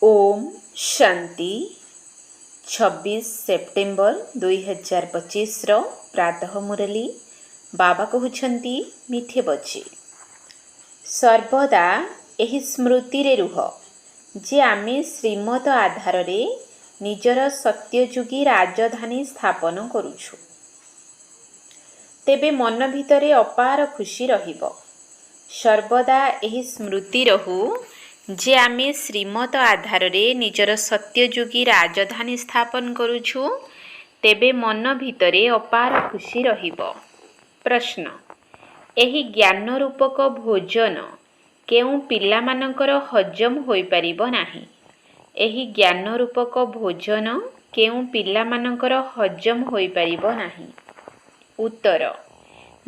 Om Shanti 26 September 2025 प्रातः मुरली बाबा कहउछंती मिठे बच्चे सर्वदा एही स्मृति रे रुह जे आमे श्रीमत आधार रे निजर सत्यजुगी राजधानी स्थापन करूछु। तेबे मन भितरे अपार खुशी रहिब। सर्वदा एही स्मृति रहू जे आमे श्रीमत आधार रे निजर सत्यजुगी राजधानी स्थापन करूछु। तेबे मन भितरे अपार खुशी रहिब। प्रश्न, एही ज्ञान रूपक भोजन केउ पिलामानकर हजम होई परिबो नाही? एही ज्ञान रूपक भोजन केउ पिलामानकर हजम होई परिबो नाही? उत्तर,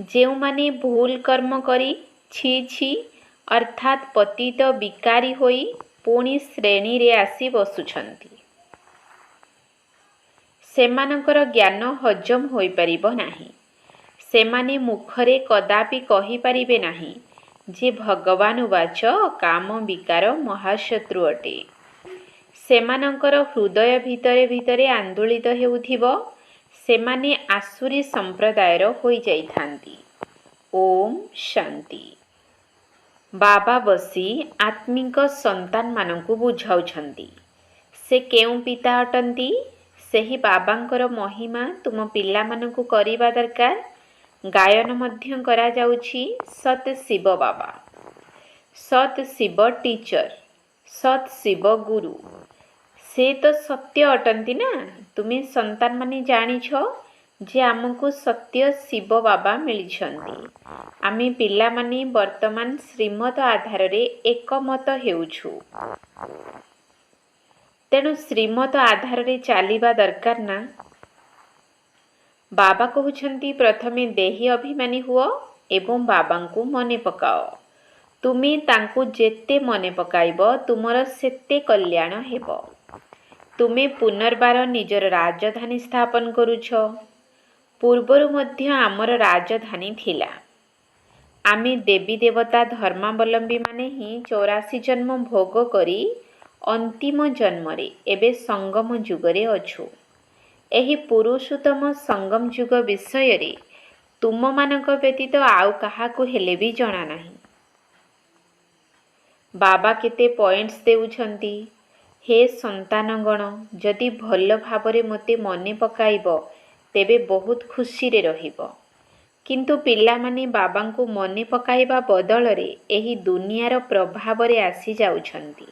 जेउ माने भूल कर्म करी छी छी अर्थात पतित विकारी होई पुणी श्रेणी रे आसी बसुछंती, सेमानकर ज्ञान हजम होई परिबो नाही। सेमाने मुखरे कदापि कहि परिबे नाही जे भगवान उवाच काम विकार महाशत्रु अटे। सेमानकर हृदय भितरे भितरे आंदोलित हेउथिबो, सेमाने आसुरी संप्रदायर होई जाइथांती। ओम शांति। बाबा बसी आत्मिक संतान मानकु बुझाउछंती से केउ पिता अटंती। सेही बाबांकर महिमा तुम पिला मानकु करिबा दरकार। गायन मध्य करा जाउछि सत शिव बाबा, सत शिव टीचर, सत शिव गुरु। से तो सत्य अटंती ना। तुमे संतान माने जानिछ जे आमको सत्य शिव बाबा मिलिछंती। आमे पिला माने वर्तमान श्रीमत आधार रे एकमत हेउछु। तेणु श्रीमत आधार रे चालिबा दरकार ना। बाबा कहउछंती प्रथमे देही अभिमानी हुओ एवं बाबांकु मने पकाओ। तुमे तांकु जेते मने पकाइबो तुमर सेते कल्याण हेबो। तुमे पुनर्बार निजर राजधानी स्थापन करूछ। पूर्वरु मध्य आमर राजधानी थिला। आमे देवी देवता धर्मावलंबी माने ही 84 जन्म भोग करी अंतिम जन्मरे एबे संगम जुगरे अछु। एही पुरुषोत्तम संगम जुग विषय रे तुम मानक व्यतीत आउ काहाकु हेले भी जणा नाही। बाबा केते पॉइंट्स देउछंती। हे संतानगण, जदि भल भावरे मते मने पकाइबो तेबे बहुत खुशी रे रहिबो। किंतु पिला माने बाबांकु मने पकाइबा बदल रे एही दुनियार प्रभाव रे आसी जाउछंती।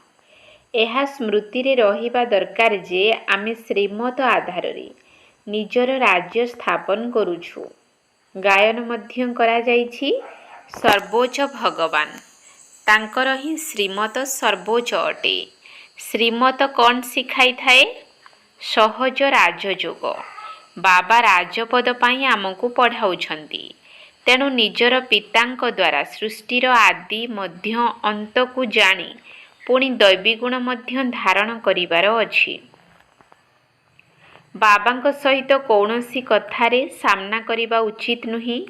एहा स्मृति रे रहिबा दरकार जे आमे श्रीमत आधार रे निजर राज्य स्थापन करूछु। गायन मध्य करा जाइछि सर्वोच्च भगवान, तांकर ही श्रीमत सर्वोच्च अटे। श्रीमत कौन सिखाई थाए? सहज राजयोग। बाबा राजपद पाई आमको पढ़ाउछंती। तेणु निजर पितांक द्वारा सृष्टिर आदि मध्य अंत को जानी पुणी दैवी गुण मध्य धारण करिवार अछि। बाबांक सहित कौनसी कथारे सामना करिबा उचित नुही।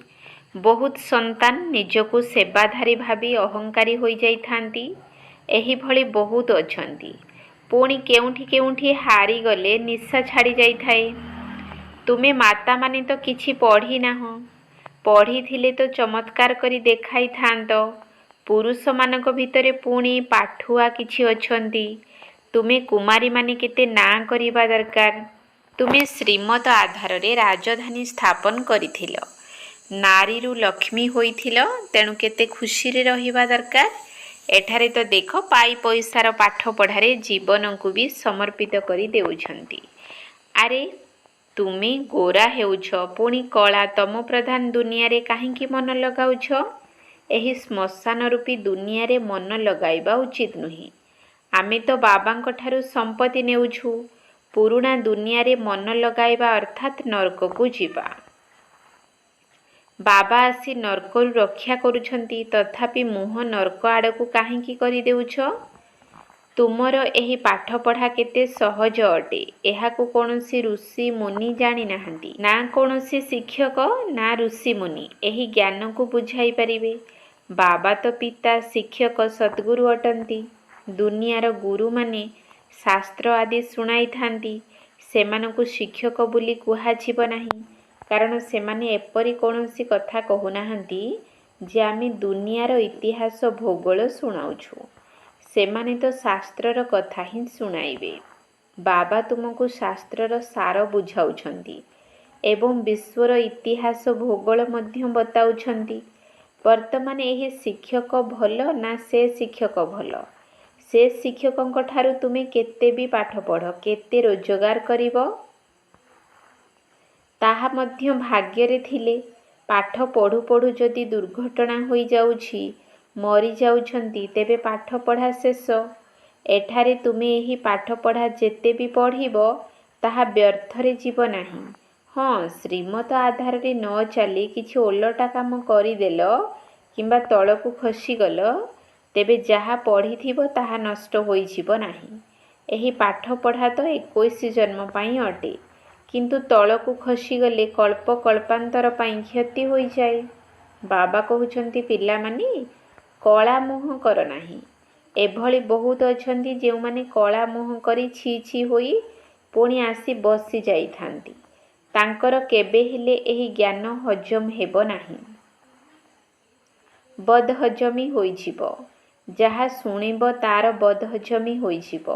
बहुत संतान निजको सेवाधारी भाबी अहंकारी होई जाइथांती। एही भली बहुत अछंती। पुणी केउठी केउठी हारी गले निशा छाड़ी जाइथाए। तुमे माता माने तो किछि पढ़ी नाहो। पढ़ी थिले तो चमत्कार करी देखाई थांत। पुरुष मानक भितरे पुणी पाठुआ किछि अछंती। तुमे कुमारी माने केते ना करिबा दरकार। तुमे श्रीमत आधार रे राजधानी स्थापन करिथिलो। नारी रु लक्ष्मी होइथिलो, तेणु केते खुशी रे रहिबा दरकार। एठारे तो देख पाई पैसार पाठ पढ़ारे जीवन को भी समर्पित करी देउछंती। अरे तुमे गोरा हेउछ पुणी कला तम प्रधान दुनिया रे काहेकि मन लगाउछ? एही श्मशान रूपी दुनिया रे मन लगाइबा उचित नुही। आमे तो बाबांक ठारु संपत्ति नेउछु। पुरुणा दुनिया रे मन लगाइबा अर्थात नरक को जीवा। बाबा आसी नरकरु रक्षा करुछंती, तथापि मुह नरक आड़कू काहेकि करि देउछ? तुमर एही पाठ पढ़ा केते सहज अटे। एहाकू कोनोसी ऋषि मुनि जानि नाहंती। ना कोनोसी शिक्षक ना ऋषि मुनि एही ज्ञान को बुझाई परिबे। बाबा तो पिता शिक्षक सद्गुरु अटंती। दुनियार गुरु माने ଶାସ୍ତ୍ର ଆଦି ଶୁଣାଇଥାନ୍ତି ସେମାନଙ୍କୁ ଶିକ୍ଷକ ବୋଲି କୁହାଯିବ ନାହିଁ। କାରଣ ସେମାନେ ଏପରି କୌଣସି କଥା କହୁନାହାନ୍ତି ଯେ ଆମେ ଦୁନିଆର ଇତିହାସ ଭୂଗୋଳ ଶୁଣାଉଛୁ। ସେମାନେ ତ ଶାସ୍ତ୍ରର କଥା ହିଁ ଶୁଣାଇବେ। ବାବା ତୁମକୁ ଶାସ୍ତ୍ରର ସାର ବୁଝାଉଛନ୍ତି ଏବଂ ବିଶ୍ୱର ଇତିହାସ ଭୂଗୋଳ ମଧ୍ୟ ବତାଉଛନ୍ତି। ବର୍ତ୍ତମାନ ଏହି ଶିକ୍ଷକ ଭଲ ନା ସେ ଶିକ୍ଷକ ଭଲ? ସେ ଶିକ୍ଷକଙ୍କ ଠାରୁ ତୁମେ କେତେ ବି ପାଠ ପଢ଼, କେତେ ରୋଜଗାର କରିବ, ତାହା ମଧ୍ୟ ଭାଗ୍ୟରେ ଥିଲେ। ପାଠ ପଢ଼ୁ ପଢ଼ୁ ଯଦି ଦୁର୍ଘଟଣା ହୋଇଯାଉଛି, ମରିଯାଉଛନ୍ତି, ତେବେ ପାଠ ପଢ଼ା ଶେଷ। ଏଠାରେ ତୁମେ ଏହି ପାଠପଢ଼ା ଯେତେ ବି ପଢ଼ିବ ତାହା ବ୍ୟର୍ଥରେ ଯିବ ନାହିଁ। ହଁ, ଶ୍ରୀମତ ଆଧାରରେ ନ ଚାଲି କିଛି ଓଲଟା କାମ କରିଦେଲ କିମ୍ବା ତଳକୁ ଖସିଗଲ, ତେବେ ଯାହା ପଢ଼ିଥିବ ତାହା ନଷ୍ଟ ହୋଇଯିବ ନାହିଁ। ଏହି ପାଠପଢ଼ା ତ 21 ଜନ୍ମ ପାଇଁ ଅଟେ, କିନ୍ତୁ ତଳକୁ ଖସିଗଲେ କଳ୍ପ କଳ୍ପାନ୍ତର ପାଇଁ କ୍ଷତି ହୋଇଯାଏ। ବାବା କହୁଛନ୍ତି, ପିଲାମାନେ କଳା ମୁହଁ କର ନାହିଁ। ଏଭଳି ବହୁତ ଅଛନ୍ତି ଯେଉଁମାନେ କଳା ମୁହଁ କରି ଛି ଛି ହୋଇ ପୁଣି ଆସି ବସି ଯାଇଥାନ୍ତି। ତାଙ୍କର କେବେ ହେଲେ ଏହି ଜ୍ଞାନ ହଜମ ହେବ ନାହିଁ। ବଦହଜମି ହୋଇଯିବ। ଯାହା ଶୁଣିବ ତାର ବଦହଜମି ହୋଇଯିବ।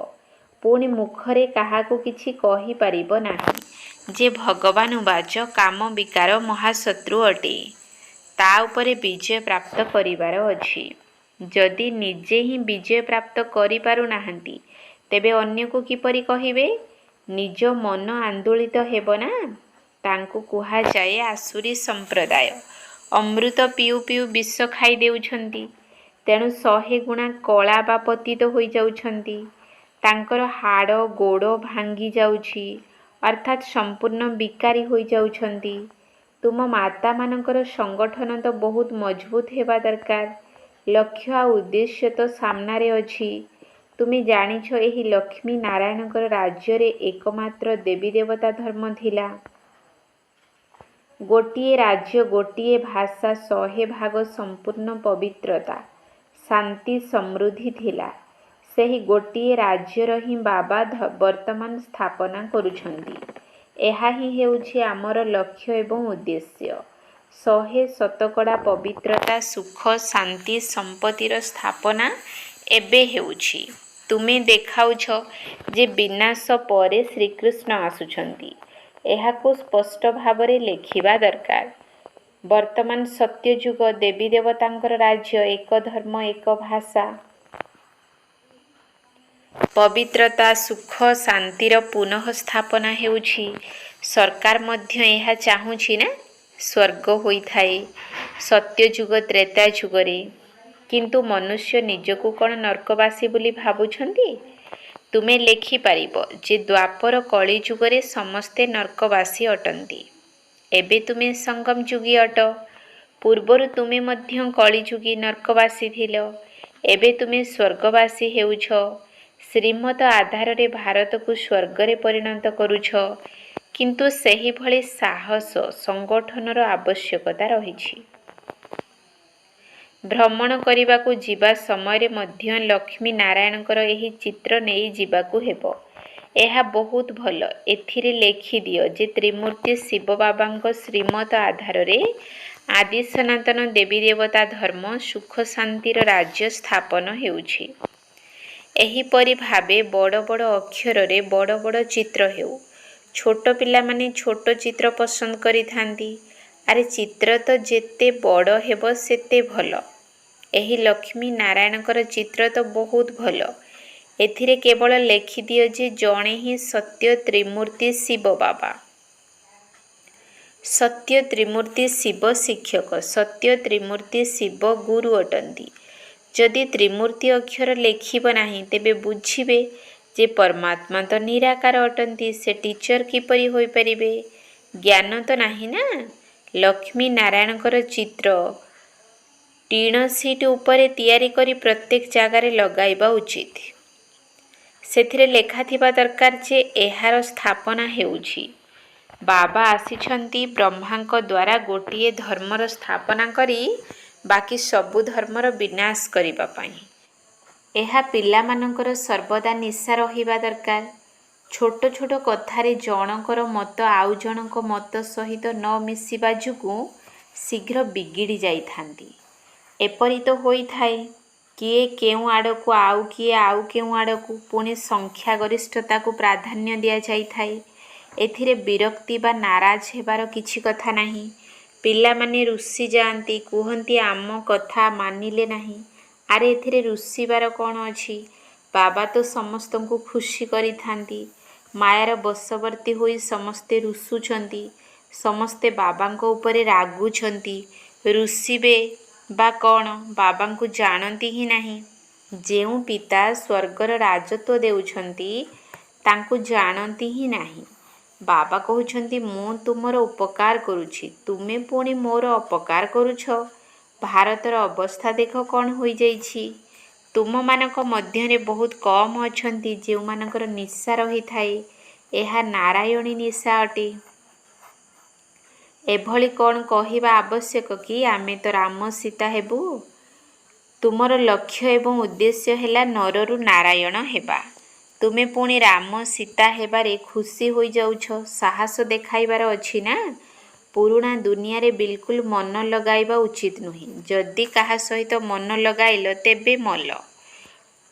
ପୁଣି ମୁଖରେ କାହାକୁ କିଛି କହିପାରିବ ନାହିଁ ଯେ ଭଗବାନୁବାଚ କାମ ବିକାର ମହାଶତ୍ରୁ ଅଟେ। ତା ଉପରେ ବିଜୟ ପ୍ରାପ୍ତ କରିବାର ଅଛି। ଯଦି ନିଜେ ହିଁ ବିଜୟ ପ୍ରାପ୍ତ କରିପାରୁନାହାନ୍ତି, ତେବେ ଅନ୍ୟକୁ କିପରି କହିବେ? ନିଜ ମନ ଆନ୍ଦୋଳିତ ହେବ ନା। ତାଙ୍କୁ କୁହାଯାଏ ଆସୁରୀ ସମ୍ପ୍ରଦାୟ। ଅମୃତ ପିଉ ପିଉ ବିଷ ଖାଇ ଦେଉଛନ୍ତି। ତେଣୁ 100 ଗୁଣା କଳା ବା ପତିତ ହୋଇଯାଉଛନ୍ତି। ତାଙ୍କର ହାଡ଼ ଗୋଡ଼ ଭାଙ୍ଗି ଯାଉଛି, ଅର୍ଥାତ୍ ସମ୍ପୂର୍ଣ୍ଣ ବିକାରୀ ହୋଇଯାଉଛନ୍ତି। ତୁମ ମାତାମାନଙ୍କର ସଂଗଠନ ତ ବହୁତ ମଜବୁତ ହେବା ଦରକାର। ଲକ୍ଷ୍ୟ ଆଉ ଉଦ୍ଦେଶ୍ୟ ତ ସାମ୍ନାରେ ଅଛି। ତୁମେ ଜାଣିଛ ଏହି ଲକ୍ଷ୍ମୀ ନାରାୟଣଙ୍କର ରାଜ୍ୟରେ ଏକମାତ୍ର ଦେବୀ ଦେବତା ଧର୍ମ ଥିଲା। ଗୋଟିଏ ରାଜ୍ୟ, ଗୋଟିଏ ଭାଷା, 100 ଭାଗ ସମ୍ପୂର୍ଣ୍ଣ ପବିତ୍ରତା, ଶାନ୍ତି, ସମୃଦ୍ଧି ଥିଲା। ସେହି ଗୋଟିଏ ରାଜ୍ୟର ହିଁ ବାବା ବର୍ତ୍ତମାନ ସ୍ଥାପନା କରୁଛନ୍ତି। ଏହା ହିଁ ହେଉଛି ଆମର ଲକ୍ଷ୍ୟ ଏବଂ ଉଦ୍ଦେଶ୍ୟ। 100% ପବିତ୍ରତା, ସୁଖ, ଶାନ୍ତି, ସମ୍ପତ୍ତିର ସ୍ଥାପନା ଏବେ ହେଉଛି। ତୁମେ ଦେଖାଉଛ ଯେ ବିନାଶ ପରେ ଶ୍ରୀକୃଷ୍ଣ ଆସୁଛନ୍ତି। ଏହାକୁ ସ୍ପଷ୍ଟ ଭାବରେ ଲେଖିବା ଦରକାର। ବର୍ତ୍ତମାନ ସତ୍ୟଯୁଗ, ଦେବୀ ଦେବତାଙ୍କର ରାଜ୍ୟ, ଏକ ଧର୍ମ, ଏକ ଭାଷା। ପବିତ୍ରତା, ସୁଖ, ଶାନ୍ତିର ପୁନଃ ସ୍ଥାପନା ହେଉଛି। ସରକାର ମଧ୍ୟ ଏହା ଚାହୁଁଛି ନା ସ୍ୱର୍ଗ ହୋଇଥାଏ ସତ୍ୟଯୁଗ ତ୍ରେତା ଯୁଗରେ। କିନ୍ତୁ ମନୁଷ୍ୟ ନିଜକୁ କ'ଣ ନର୍କବାସୀ ବୋଲି ଭାବୁଛନ୍ତି? ତୁମେ ଲେଖିପାରିବ ଯେ ଦ୍ୱାପର କଳି ଯୁଗରେ ସମସ୍ତେ ନର୍କବାସୀ ଅଟନ୍ତି। ଏବେ ତୁମେ ସଙ୍ଗମ ଯୁଗୀ ଅଟ। ପୂର୍ବରୁ ତୁମେ ମଧ୍ୟ କଳିଯୁଗୀ ନର୍କବାସୀ ଥିଲ। ଏବେ ତୁମେ ସ୍ୱର୍ଗବାସୀ ହେଉଛ। ଶ୍ରୀମତ ଆଧାରରେ ଭାରତକୁ ସ୍ୱର୍ଗରେ ପରିଣତ କରୁଛ। କିନ୍ତୁ ସେହିଭଳି ସାହସ, ସଂଗଠନର ଆବଶ୍ୟକତା ରହିଛି। ଭ୍ରମଣ କରିବାକୁ ଯିବା ସମୟରେ ମଧ୍ୟ ଲକ୍ଷ୍ମୀ ନାରାୟଣଙ୍କର ଏହି ଚିତ୍ର ନେଇ ଯିବାକୁ ହେବ। ଏହା ବହୁତ ଭଲ। ଏଥିରେ ଲେଖିଦିଅ ଯେ ତ୍ରିମୂର୍ତ୍ତି ଶିବ ବାବାଙ୍କ ଶ୍ରୀମତ ଆଧାରରେ ଆଦି ସନାତନ ଦେବୀ ଦେବତା ଧର୍ମ, ସୁଖ ଶାନ୍ତିର ରାଜ୍ୟ ସ୍ଥାପନ ହେଉଛି। ଏହିପରି ଭାବେ ବଡ଼ ବଡ଼ ଅକ୍ଷରରେ ବଡ଼ ବଡ଼ ଚିତ୍ର ହେଉ। ଛୋଟ ପିଲାମାନେ ଛୋଟ ଚିତ୍ର ପସନ୍ଦ କରିଥାନ୍ତି। ଆରେ ଚିତ୍ର ତ ଯେତେ ବଡ଼ ହେବ ସେତେ ଭଲ। ଏହି ଲକ୍ଷ୍ମୀ ନାରାୟଣଙ୍କର ଚିତ୍ର ତ ବହୁତ ଭଲ। ଏଥିରେ କେବଳ ଲେଖିଦିଅ ଯେ ଜଣେ ହିଁ ସତ୍ୟ ତ୍ରିମୂର୍ତ୍ତି ଶିବ ବାବା। ସତ୍ୟ ତ୍ରିମୂର୍ତ୍ତି ଶିବ ଶିକ୍ଷକ, ସତ୍ୟ ତ୍ରିମୂର୍ତ୍ତି ଶିବ ଗୁରୁ ଅଟନ୍ତି। ଯଦି ତ୍ରିମୂର୍ତ୍ତି ଅକ୍ଷର ଲେଖିବ ନାହିଁ, ତେବେ ବୁଝିବେ ଯେ ପରମାତ୍ମା ତ ନିରାକାର ଅଟନ୍ତି। ସେ ଟିଚର କିପରି ହୋଇପାରିବେ? ଜ୍ଞାନ ତ ନାହିଁ ନା। ଲକ୍ଷ୍ମୀ ନାରାୟଣଙ୍କର ଚିତ୍ର ଟିଣ ସିଟ୍ ଉପରେ ତିଆରି କରି ପ୍ରତ୍ୟେକ ଜାଗାରେ ଲଗାଇବା ଉଚିତ। ସେଥିରେ ଲେଖାଥିବା ଦରକାର ଯେ ଏହାର ସ୍ଥାପନା ହେଉଛି। ବାବା ଆସିଛନ୍ତି ବ୍ରହ୍ମାଙ୍କ ଦ୍ୱାରା ଗୋଟିଏ ଧର୍ମର ସ୍ଥାପନା କରି ବାକି ସବୁ ଧର୍ମର ବିନାଶ କରିବା ପାଇଁ। ଏହା ପିଲାମାନଙ୍କର ସର୍ବଦା ନିଶା ରହିବା ଦରକାର। ଛୋଟ ଛୋଟ କଥାରେ ଜଣଙ୍କର ମତ ଆଉ ଜଣଙ୍କ ମତ ସହିତ ନ ମିଶିବା ଯୋଗୁଁ ଶୀଘ୍ର ବିଗିଡ଼ି ଯାଇଥାନ୍ତି। ଏପରି ତ ହୋଇଥାଏ, କିଏ କେଉଁ ଆଡ଼କୁ ଆଉ କିଏ ଆଉ କେଉଁ ଆଡ଼କୁ, ପୁଣି ସଂଖ୍ୟାଗରିଷ୍ଠତାକୁ ପ୍ରାଧାନ୍ୟ ଦିଆଯାଇଥାଏ। ଏଥିରେ ବିରକ୍ତି ବା ନାରାଜ ହେବାର କିଛି କଥା ନାହିଁ। ପିଲାମାନେ ରୁଷି ଯାଆନ୍ତି, କୁହନ୍ତି ଆମ କଥା ମାନିଲେ ନାହିଁ। ଆରେ ଏଥିରେ ରୁଷିବାର କ'ଣ ଅଛି? ବାବା ତ ସମସ୍ତଙ୍କୁ ଖୁସି କରିଥାନ୍ତି। ମାୟାର ବଶବର୍ତ୍ତୀ ହୋଇ ସମସ୍ତେ ରୁଷୁଛନ୍ତି, ସମସ୍ତେ ବାବାଙ୍କ ଉପରେ ରାଗୁଛନ୍ତି। ରୁଷିବେ ବା କ'ଣ? ବାବାଙ୍କୁ ଜାଣନ୍ତି ହିଁ ନାହିଁ। ଯେଉଁ ପିତା ସ୍ୱର୍ଗର ରାଜତ୍ୱ ଦେଉଛନ୍ତି ତାଙ୍କୁ ଜାଣନ୍ତି ହିଁ ନାହିଁ। ବାବା କହୁଛନ୍ତି ମୁଁ ତୁମର ଉପକାର କରୁଛି, ତୁମେ ପୁଣି ମୋର ଅପକାର କରୁଛ। ଭାରତର ଅବସ୍ଥା ଦେଖ କ'ଣ ହୋଇଯାଇଛି। ତୁମମାନଙ୍କ ମଧ୍ୟରେ ବହୁତ କମ୍ ଅଛନ୍ତି ଯେଉଁମାନଙ୍କର ନିଶା ରହିଥାଏ। ଏହା ନାରାୟଣୀ ନିଶା ଅଟେ। ଏଭଳି କ'ଣ କହିବା ଆବଶ୍ୟକ କି ଆମେ ତ ରାମ ସୀତା ହେବୁ? ତୁମର ଲକ୍ଷ୍ୟ ଏବଂ ଉଦ୍ଦେଶ୍ୟ ହେଲା ନରରୁ ନାରାୟଣ ହେବା। ତୁମେ ପୁଣି ରାମ ସୀତା ହେବାରେ ଖୁସି ହୋଇଯାଉଛ। ସାହସ ଦେଖାଇବାର ଅଛି ନା। ପୁରୁଣା ଦୁନିଆରେ ବିଲକୁଲ ମନ ଲଗାଇବା ଉଚିତ ନୁହେଁ। ଯଦି କାହା ସହିତ ମନ ଲଗାଇଲ ତେବେ ମଲ।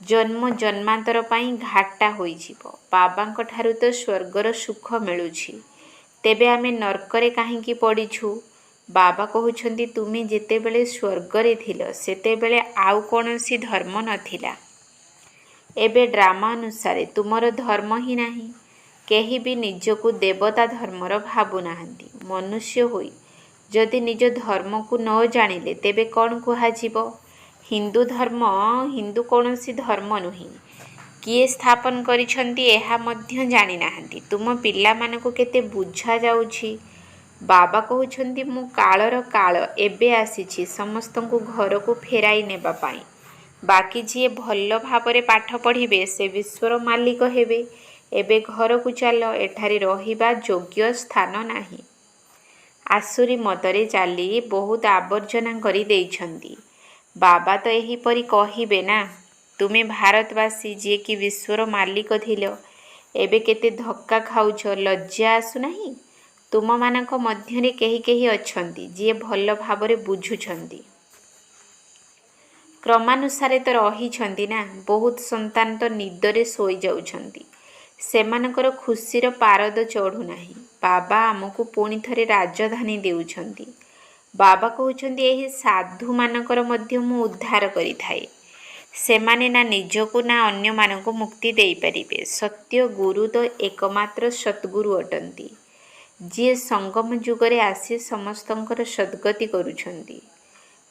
ଜନ୍ମ ଜନ୍ମାନ୍ତର ପାଇଁ ଘାଟା ହୋଇଯିବ। ବାବାଙ୍କ ଠାରୁ ତ ସ୍ୱର୍ଗର ସୁଖ ମିଳୁଛି, ତେବେ ଆମେ ନର୍କରେ କାହିଁକି ପଡ଼ିଛୁ? ବାବା କହୁଛନ୍ତି ତୁମେ ଯେତେବେଳେ ସ୍ୱର୍ଗରେ ଥିଲ ସେତେବେଳେ ଆଉ କୌଣସି ଧର୍ମ ନଥିଲା। ଏବେ ଡ୍ରାମା ଅନୁସାରେ ତୁମର ଧର୍ମ ହିଁ ନାହିଁ। କେହି ବି ନିଜକୁ ଦେବତା ଧର୍ମର ଭାବୁନାହାନ୍ତି। ମନୁଷ୍ୟ ହୋଇ ଯଦି ନିଜ ଧର୍ମକୁ ନ ଜାଣିଲେ ତେବେ କ'ଣ କୁହାଯିବ? ହିନ୍ଦୁ ଧର୍ମ ହିନ୍ଦୁ କୌଣସି ଧର୍ମ ନୁହେଁ। କିଏ ସ୍ଥାପନ କରିଛନ୍ତି ଏହା ମଧ୍ୟ ଜାଣିନାହାନ୍ତି। ତୁମ ପିଲାମାନଙ୍କୁ କେତେ ବୁଝାଯାଉଛି? ବାବା କହୁଛନ୍ତି ମୁଁ କାଳର କାଳ ଏବେ ଆସିଛି ସମସ୍ତଙ୍କୁ ଘରକୁ ଫେରାଇ ନେବା ପାଇଁ। ବାକି ଯିଏ ଭଲ ଭାବରେ ପାଠ ପଢ଼ିବେ ସେ ବିଶ୍ୱର ମାଲିକ ହେବେ। ଏବେ ଘରକୁ ଚାଲ, ଏଠାରେ ରହିବା ଯୋଗ୍ୟ ସ୍ଥାନ ନାହିଁ। ଆସୁରୀ ମତରେ ଚାଲି ବହୁତ ଆବର୍ଜନା କରି ଦେଇଛନ୍ତି। ବାବା ତ ଏହିପରି କହିବେ ନା। ତୁମେ ଭାରତବାସୀ ଯିଏକି ବିଶ୍ୱର ମାଲିକ ଥିଲ, ଏବେ କେତେ ଧକ୍କା ଖାଉଛ, ଲଜ୍ଜା ଆସୁନାହିଁ? ତୁମମାନଙ୍କ ମଧ୍ୟରେ କେହି କେହି ଅଛନ୍ତି ଯିଏ ଭଲ ଭାବରେ ବୁଝୁଛନ୍ତି। କ୍ରମାନୁସାରେ ତ ରହିଛନ୍ତି ନା। ବହୁତ ସନ୍ତାନ ତ ନିଦରେ ଶୋଇଯାଉଛନ୍ତି। ସେମାନଙ୍କର ଖୁସିର ପାରଦ ଚଢ଼ୁନାହିଁ। ବାବା ଆମକୁ ପୁଣି ଥରେ ରାଜଧାନୀ ଦେଉଛନ୍ତି। ବାବା କହୁଛନ୍ତି ଏହି ସାଧୁମାନଙ୍କର ମଧ୍ୟ ମୁଁ ଉଦ୍ଧାର କରିଥାଏ। ସେମାନେ ନା ନିଜକୁ ନା ଅନ୍ୟମାନଙ୍କୁ ମୁକ୍ତି ଦେଇପାରିବେ। ସତ୍ୟ ଗୁରୁ ତ ଏକମାତ୍ର ସଦ୍ଗୁରୁ ଅଟନ୍ତି, ଯିଏ ସଙ୍ଗମ ଯୁଗରେ ଆସି ସମସ୍ତଙ୍କର ସଦ୍ଗତି କରୁଛନ୍ତି।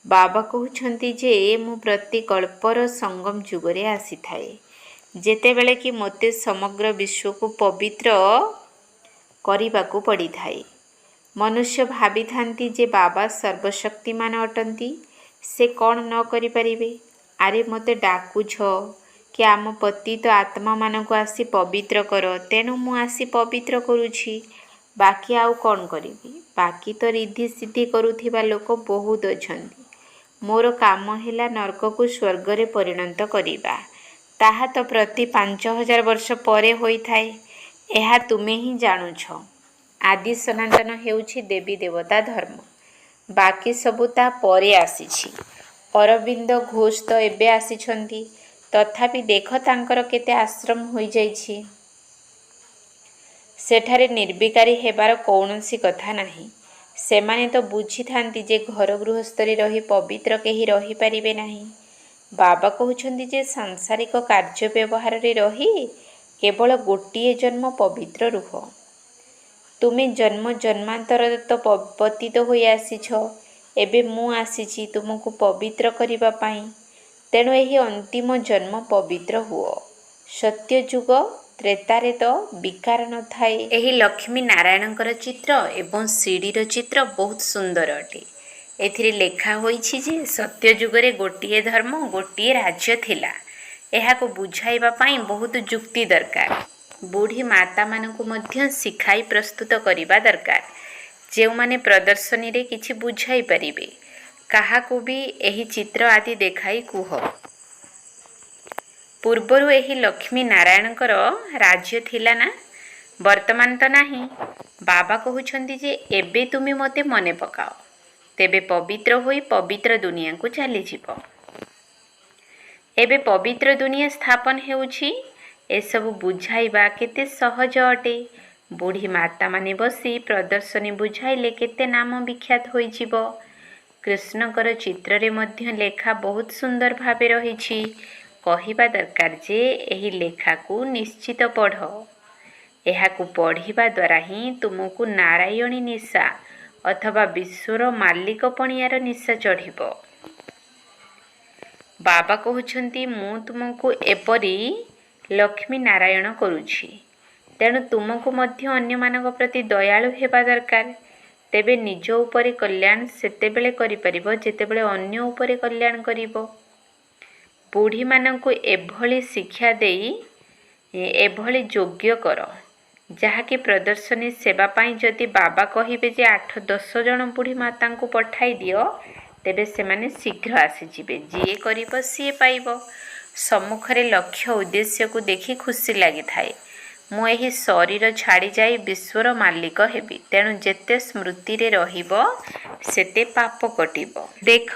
ବାବା କହୁଛନ୍ତି ଯେ ମୁଁ ପ୍ରତି କଳ୍ପର ସଙ୍ଗମ ଯୁଗରେ ଆସିଥାଏ, ଯେତେବେଳେ କି ମୋତେ ସମଗ୍ର ବିଶ୍ୱକୁ ପବିତ୍ର କରିବାକୁ ପଡ଼ିଥାଏ। ମନୁଷ୍ୟ ଭାବିଥାନ୍ତି ଯେ ବାବା ସର୍ବଶକ୍ତିମାନ ଅଟନ୍ତି, ସେ କ'ଣ ନ କରିପାରିବେ? ଆରେ ମୋତେ ଡାକୁଛ କି ଆମ ପତିତ ଆତ୍ମାମାନଙ୍କୁ ଆସି ପବିତ୍ର କର, ତେଣୁ ମୁଁ ଆସି ପବିତ୍ର କରୁଛି। ବାକି ଆଉ କ'ଣ କରିବି? ବାକି ତ ରିଦ୍ଧି ସିଦ୍ଧି କରୁଥିବା ଲୋକ ବହୁତ ଅଛନ୍ତି। ମୋର କାମ ହେଲା ନର୍କକୁ ସ୍ୱର୍ଗରେ ପରିଣତ କରିବା। ତାହା ତ ପ୍ରତି 5000 ବର୍ଷ ପରେ ହୋଇଥାଏ। ଏହା ତୁମେ ହିଁ ଜାଣୁଛ। ଆଦି ସନାତନ ହେଉଛି ଦେବୀ ଦେବତା ଧର୍ମ। ବାକି ସବୁ ତା ପରେ ଆସିଛି। ଅରବିନ୍ଦ ଘୋଷ ତ ଏବେ ଆସିଛନ୍ତି, ତଥାପି ଦେଖ ତାଙ୍କର କେତେ ଆଶ୍ରମ ହୋଇଯାଇଛି। ସେଠାରେ ନିର୍ବିକାରୀ ହେବାର କୌଣସି କଥା ନାହିଁ। ସେମାନେ ତ ବୁଝିଥାନ୍ତି ଯେ ଘର ଗୃହସ୍ଥରେ ରହି ପବିତ୍ର କେହି ରହିପାରିବେ ନାହିଁ। ବାବା କହୁଛନ୍ତି ଯେ ସାଂସାରିକ କାର୍ଯ୍ୟ ବ୍ୟବହାରରେ ରହି କେବଳ ଗୋଟିଏ ଜନ୍ମ ପବିତ୍ର ରୁହ। ତୁମେ ଜନ୍ମ ଜନ୍ମାନ୍ତରରେ ତ ପତିତ ହୋଇ ଆସିଛ। ଏବେ ମୁଁ ଆସିଛି ତୁମକୁ ପବିତ୍ର କରିବା ପାଇଁ। ତେଣୁ ଏହି ଅନ୍ତିମ ଜନ୍ମ ପବିତ୍ର ହୁଅ। ସତ୍ୟଯୁଗ ତ୍ରେତାରେ ତ ବିକାର ନଥାଏ। ଏହି ଲକ୍ଷ୍ମୀ ନାରାୟଣଙ୍କର ଚିତ୍ର ଏବଂ ଶିଡ଼ିର ଚିତ୍ର ବହୁତ ସୁନ୍ଦର ଅଟେ। ଏଥିରେ ଲେଖା ହୋଇଛି ଯେ ସତ୍ୟଯୁଗରେ ଗୋଟିଏ ଧର୍ମ ଗୋଟିଏ ରାଜ୍ୟ ଥିଲା। ଏହାକୁ ବୁଝାଇବା ପାଇଁ ବହୁତ ଯୁକ୍ତି ଦରକାର। ବୁଢ଼ୀ ମାତାମାନଙ୍କୁ ମଧ୍ୟ ଶିଖାଇ ପ୍ରସ୍ତୁତ କରିବା ଦରକାର, ଯେଉଁମାନେ ପ୍ରଦର୍ଶନୀରେ କିଛି ବୁଝାଇ ପାରିବେ। କାହାକୁ ବି ଏହି ଚିତ୍ର ଆଦି ଦେଖାଇ କୁହ। ପୂର୍ବରୁ ଏହି ଲକ୍ଷ୍ମୀ ନାରାୟଣଙ୍କର ରାଜ୍ୟ ଥିଲା ନା, ବର୍ତ୍ତମାନ ତ ନାହିଁ। ବାବା କହୁଛନ୍ତି ଯେ ଏବେ ତୁମେ ମୋତେ ମନେ ପକାଅ, ତେବେ ପବିତ୍ର ହୋଇ ପବିତ୍ର ଦୁନିଆକୁ ଚାଲିଯିବ। ଏବେ ପବିତ୍ର ଦୁନିଆ ସ୍ଥାପନ ହେଉଛି। ଏସବୁ ବୁଝାଇବା କେତେ ସହଜ ଅଟେ। ବୁଢ଼ୀ ମାତାମାନେ ବସି ପ୍ରଦର୍ଶନୀ ବୁଝାଇଲେ କେତେ ନାମ ବିଖ୍ୟାତ ହୋଇଯିବ। କୃଷ୍ଣଙ୍କର ଚିତ୍ରରେ ମଧ୍ୟ ଲେଖା ବହୁତ ସୁନ୍ଦର ଭାବେ ରହିଛି। କହିବା ଦରକାର ଯେ ଏହି ଲେଖାକୁ ନିଶ୍ଚିତ ପଢ଼। ଏହାକୁ ପଢ଼ିବା ଦ୍ୱାରା ହିଁ ତୁମକୁ ନାରାୟଣୀ ନିଶା ଅଥବା ବିଶ୍ୱର ମାଲିକ ପଣିଆର ନିଶା ଚଢ଼ିବ। ବାବା କହୁଛନ୍ତି ମୁଁ ତୁମକୁ ଏପରି ଲକ୍ଷ୍ମୀ ନାରାୟଣ କରୁଛି, ତେଣୁ ତୁମକୁ ମଧ୍ୟ ଅନ୍ୟମାନଙ୍କ ପ୍ରତି ଦୟାଳୁ ହେବା ଦରକାର। ତେବେ ନିଜ ଉପରେ କଲ୍ୟାଣ ସେତେବେଳେ କରିପାରିବ ଯେତେବେଳେ ଅନ୍ୟ ଉପରେ କଲ୍ୟାଣ କରିବ। ବୁଢ଼ୀମାନଙ୍କୁ ଏଭଳି ଶିକ୍ଷା ଦେଇ ଏଭଳି ଯୋଗ୍ୟ କର, ଯାହାକି ପ୍ରଦର୍ଶନୀ ସେବା ପାଇଁ ଯଦି ବାବା କହିବେ ଯେ 8-10 ଜଣ ବୁଢ଼ୀ ମାତାଙ୍କୁ ପଠାଇ ଦିଅ, ତେବେ ସେମାନେ ଶୀଘ୍ର ଆସିଯିବେ। ଯିଏ କରିବ ସିଏ ପାଇବ। ସମ୍ମୁଖରେ ଲକ୍ଷ୍ୟ ଉଦ୍ଦେଶ୍ୟକୁ ଦେଖି ଖୁସି ଲାଗିଥାଏ। ମୁଁ ଏହି ଶରୀର ଛାଡ଼ି ଯାଇ ବିଶ୍ୱର ମାଲିକ ହେବି। ତେଣୁ ଯେତେ ସ୍ମୃତିରେ ରହିବ ସେତେ ପାପ କଟିବ। ଦେଖ,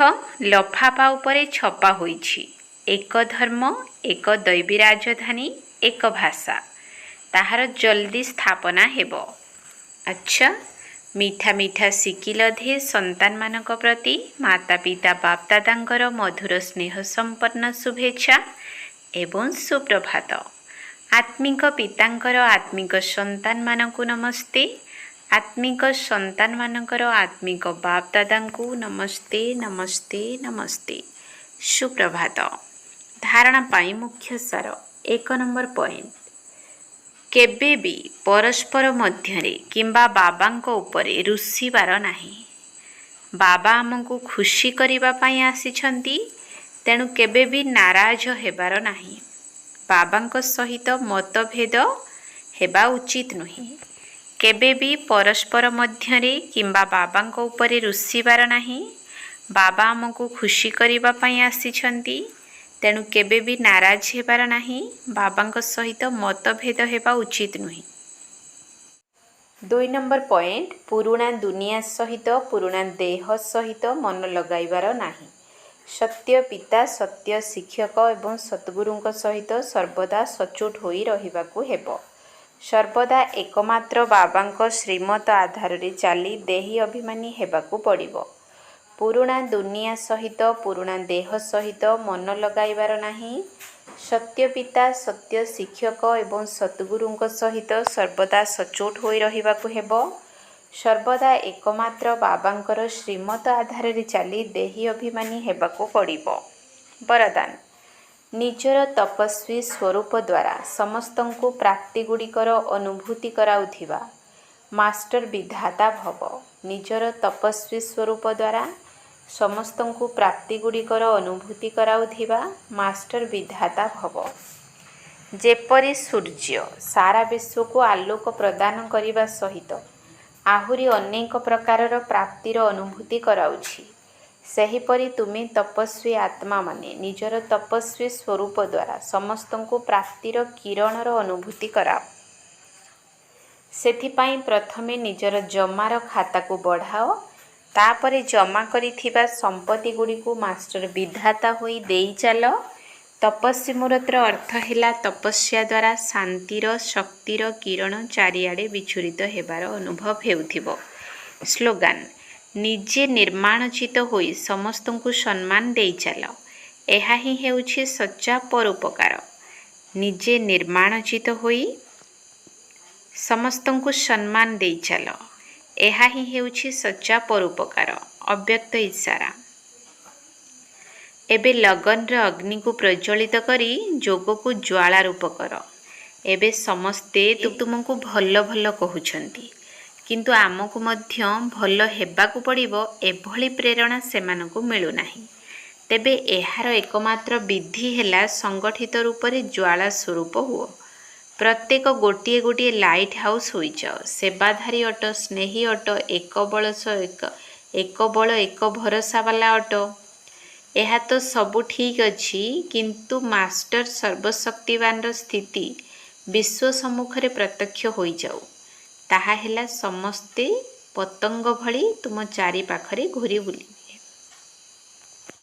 ଲଫାପା ଉପରେ ଛପା ହୋଇଛି, ଏକ ଧର୍ମ, ଏକ ଦୈବୀ ରାଜଧାନୀ, ଏକ ଭାଷା। ତାହାର ଜଲ୍ଦି ସ୍ଥାପନା ହେବ। ଆଚ୍ଛା, ମିଠା ମିଠା ଶିକିଲ ଧେ ସନ୍ତାନମାନଙ୍କ ପ୍ରତି ମାତା ପିତା ବାପଦାଦାଙ୍କର ମଧୁର ସ୍ନେହ ସମ୍ପନ୍ନ ଶୁଭେଚ୍ଛା ଏବଂ ସୁପ୍ରଭାତ। ଆତ୍ମିକ ପିତାଙ୍କର ଆତ୍ମିକ ସନ୍ତାନମାନଙ୍କୁ ନମସ୍ତେ। ଆତ୍ମିକ ସନ୍ତାନମାନଙ୍କର ଆତ୍ମିକ ବାପଦାଦାଙ୍କୁ ନମସ୍ତେ ନମସ୍ତେ ନମସ୍ତେ। ସୁପ୍ରଭାତ। ଧାରଣା ପାଇଁ ମୁଖ୍ୟ ସାର। 1 ନମ୍ବର ପଏଣ୍ଟ, କେବେ ବି ପରସ୍ପର ମଧ୍ୟରେ କିମ୍ବା ବାବାଙ୍କ ଉପରେ ରୁଷିବାର ନାହିଁ। ବାବା ଆମକୁ ଖୁସି କରିବା ପାଇଁ ଆସିଛନ୍ତି, ତେଣୁ କେବେ ବି ନାରାଜ ହେବାର ନାହିଁ। ବାବାଙ୍କ ସହିତ ମତଭେଦ ହେବା ଉଚିତ ନୁହେଁ। କେବେ ବି ପରସ୍ପର ମଧ୍ୟରେ କିମ୍ବା ବାବାଙ୍କ ଉପରେ ରୁଷିବାର ନାହିଁ। ବାବା ଆମକୁ ଖୁସି କରିବା ପାଇଁ ଆସିଛନ୍ତି, ତେଣୁ କେବେ ବି ନାରାଜ ହେବାର ନାହିଁ। ବାବାଙ୍କ ସହିତ ମତଭେଦ ହେବା ଉଚିତ ନୁହେଁ। 2 ନମ୍ବର ପଏଣ୍ଟ, ପୁରୁଣା ଦୁନିଆ ସହିତ ପୁରୁଣା ଦେହ ସହିତ ମନ ଲଗାଇବାର ନାହିଁ। ସତ୍ୟ ପିତା, ସତ୍ୟ ଶିକ୍ଷକ ଏବଂ ସଦ୍ଗୁରୁଙ୍କ ସହିତ ସର୍ବଦା ସଚୋଟ ହୋଇ ରହିବାକୁ ହେବ। ସର୍ବଦା ଏକମାତ୍ର ବାବାଙ୍କ ଶ୍ରୀମତ ଆଧାରରେ ଚାଲି ଦେହୀ ଅଭିମାନୀ ହେବାକୁ ପଡ଼ିବ। ପୁରୁଣା ଦୁନିଆ ସହିତ ପୁରୁଣା ଦେହ ସହିତ ମନ ଲଗାଇବାର ନାହିଁ। ସତ୍ୟ ପିତା, ସତ୍ୟ ଶିକ୍ଷକ ଏବଂ ସଦ୍ଗୁରୁଙ୍କ ସହିତ ସର୍ବଦା ସଚୋଟ ହୋଇ ରହିବାକୁ ହେବ। ସର୍ବଦା ଏକମାତ୍ର ବାବାଙ୍କର ଶ୍ରୀମତ ଆଧାରରେ ଚାଲି ଦେହୀ ଅଭିମାନୀ ହେବାକୁ ପଡ଼ିବ। ବରଦାନ, ନିଜର ତପସ୍ୱୀ ସ୍ୱରୂପ ଦ୍ୱାରା ସମସ୍ତଙ୍କୁ ପ୍ରାପ୍ତିଗୁଡ଼ିକର ଅନୁଭୂତି କରାଉଥିବା ମାଷ୍ଟର ବିଧାତା ଭବ। ନିଜର ତପସ୍ୱୀ ସ୍ୱରୂପ ଦ୍ୱାରା ସମସ୍ତଙ୍କୁ ପ୍ରାପ୍ତିଗୁଡ଼ିକର ଅନୁଭୂତି କରାଉଥିବା ମାଷ୍ଟର ବିଧାତା ଭବ। ଯେପରି ସୂର୍ଯ୍ୟ ସାରା ବିଶ୍ୱକୁ ଆଲୋକ ପ୍ରଦାନ କରିବା ସହିତ ଆହୁରି ଅନେକ ପ୍ରକାରର ପ୍ରାପ୍ତିର ଅନୁଭୂତି କରାଉଛି, ସେହିପରି ତୁମେ ତପସ୍ୱୀ ଆତ୍ମାମାନେ ନିଜର ତପସ୍ୱୀ ସ୍ୱରୂପ ଦ୍ୱାରା ସମସ୍ତଙ୍କୁ ପ୍ରାପ୍ତିର କିରଣର ଅନୁଭୂତି କରାଅ। ସେଥିପାଇଁ ପ୍ରଥମେ ନିଜର ଜମାର ଖାତାକୁ ବଢ଼ାଅ, ତାପରେ ଜମା କରିଥିବା ସମ୍ପତ୍ତିଗୁଡ଼ିକୁ ମାଷ୍ଟର ବିଧାତା ହୋଇ ଦେଇ ଚାଲ। ତପସ୍ୱୀ ମୂରତର ଅର୍ଥ ହେଲା ତପସ୍ୟା ଦ୍ୱାରା ଶାନ୍ତିର ଶକ୍ତିର କିରଣ ଚାରିଆଡ଼େ ବିଚ୍ଛୁରିତ ହେବାର ଅନୁଭବ ହେଉଥିବ। ସ୍ଲୋଗାନ, ନିଜେ ନିର୍ମାଣଚିତ ହୋଇ ସମସ୍ତଙ୍କୁ ସମ୍ମାନ ଦେଇ ଚାଲ। ଏହା ହିଁ ହେଉଛି ସଚ୍ଚା ପରୋପକାର। ନିଜେ ନିର୍ମାଣଚିତ ହୋଇ ସମସ୍ତଙ୍କୁ ସମ୍ମାନ ଦେଇ ଚାଲ। ଏହା ହିଁ ହେଉଛି ସଚ୍ଚା ପରୋପକାର। ଅବ୍ୟକ୍ତ ଇସାରା। ଏବେ ଲଗନର ଅଗ୍ନିକୁ ପ୍ରଜ୍ୱଳିତ କରି ଯୋଗକୁ ଜ୍ୱାଳା ରୂପ କର। ଏବେ ସମସ୍ତେ ତୁମକୁ ଭଲ ଭଲ କହୁଛନ୍ତି, କିନ୍ତୁ ଆମକୁ ମଧ୍ୟ ଭଲ ହେବାକୁ ପଡ଼ିବ, ଏଭଳି ପ୍ରେରଣା ସେମାନଙ୍କୁ ମିଳୁନାହିଁ। ତେବେ ଏହାର ଏକମାତ୍ର ବିଧି ହେଲା ସଂଗଠିତ ରୂପରେ ଜ୍ୱାଳା ସ୍ୱରୂପ ହୁଅ। ପ୍ରତ୍ୟେକ ଗୋଟିଏ ଗୋଟିଏ ଲାଇଟ୍ ହାଉସ୍ ହୋଇଯାଅ। ସେବାଧାରୀ ଅଟ, ସ୍ନେହୀ ଅଟ, ଏକ ବଳ ଏକ ଭରସାବାଲା ଅଟ। ଏହା ତ ସବୁ ଠିକ୍ ଅଛି, କିନ୍ତୁ ମାଷ୍ଟର ସର୍ବଶକ୍ତିମାନର ସ୍ଥିତି ବିଶ୍ୱ ସମ୍ମୁଖରେ ପ୍ରତ୍ୟକ୍ଷ ହୋଇଯାଉ। ତାହା ହେଲା ସମସ୍ତେ ପତଙ୍ଗ ଭଳି ତୁମ ଚାରିପାଖରେ ଘୂରି ବୁଲିବେ।